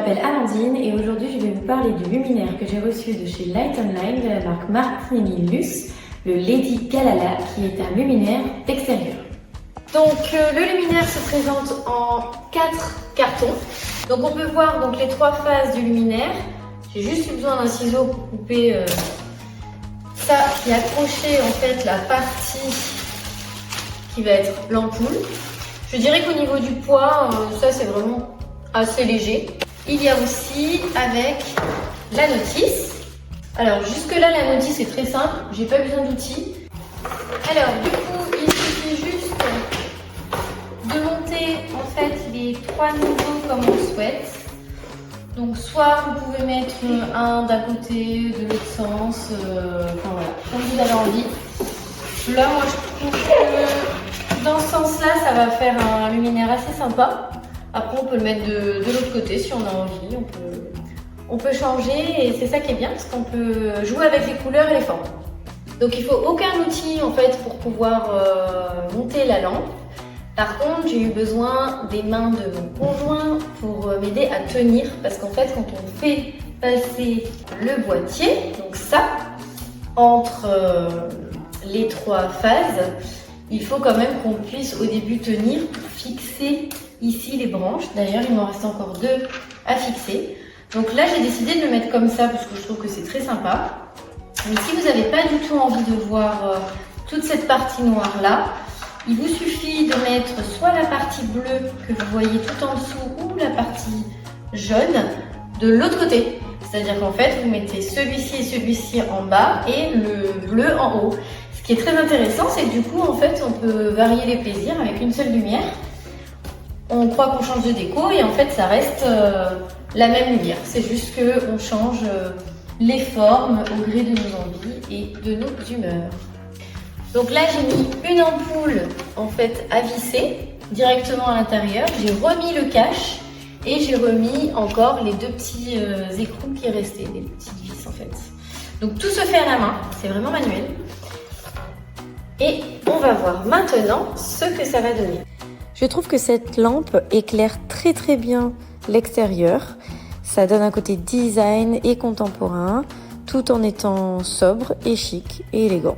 m'appelle Amandine et aujourd'hui je vais vous parler du luminaire que j'ai reçu de chez Light Online de la marque Martinelli Luce, le Lady Galala, qui est un luminaire d'extérieur. Donc le luminaire se présente en 4 cartons. Donc on peut voir donc les 3 phases du luminaire. J'ai juste eu besoin d'un ciseau pour couper ça qui accrochait en fait la partie qui va être l'ampoule. Je dirais qu'au niveau du poids, ça c'est vraiment assez léger. Il y a aussi avec la notice. Alors jusque là la notice est très simple, j'ai pas besoin d'outils. Alors du coup il suffit juste de monter en fait les 3 niveaux comme on souhaite. Donc soit vous pouvez mettre un d'un côté, de l'autre sens, enfin voilà, comme vous avez envie. Là moi je trouve que dans ce sens là ça va faire un luminaire assez sympa. Après on peut le mettre de l'autre côté si on a envie, on peut changer et c'est ça qui est bien parce qu'on peut jouer avec les couleurs et les formes. Donc il faut aucun outil en fait pour pouvoir monter la lampe. Par contre j'ai eu besoin des mains de mon conjoint pour m'aider à tenir parce qu'en fait quand on fait passer le boîtier, donc ça, entre les 3 phases, il faut quand même qu'on puisse au début tenir pour fixer ici les branches. D'ailleurs il m'en reste encore 2 à fixer. Donc là j'ai décidé de le mettre comme ça parce que je trouve que c'est très sympa. Mais si vous n'avez pas du tout envie de voir toute cette partie noire là, il vous suffit de mettre soit la partie bleue que vous voyez tout en dessous ou la partie jaune de l'autre côté. C'est-à-dire qu'en fait vous mettez celui-ci et celui-ci en bas et le bleu en haut. Ce qui est très intéressant, c'est que du coup en fait on peut varier les plaisirs avec une seule lumière. On croit qu'on change de déco et en fait ça reste la même lumière. C'est juste qu'on change les formes au gré de nos envies et de nos humeurs. Donc là j'ai mis une ampoule en fait à visser directement à l'intérieur. J'ai remis le cache et j'ai remis encore les 2 petits écrous qui restaient, les petites vis en fait. Donc tout se fait à la main, c'est vraiment manuel. Et on va voir maintenant ce que ça va donner. Je trouve que cette lampe éclaire très bien l'extérieur. Ça donne un côté design et contemporain, tout en étant sobre et chic et élégant.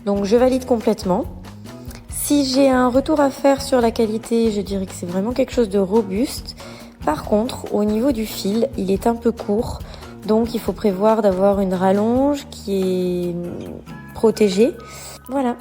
Donc je valide complètement. Si j'ai un retour à faire sur la qualité, je dirais que c'est vraiment quelque chose de robuste. Par contre, au niveau du fil, il est un peu court. Donc il faut prévoir d'avoir une rallonge qui est protégée. Voilà.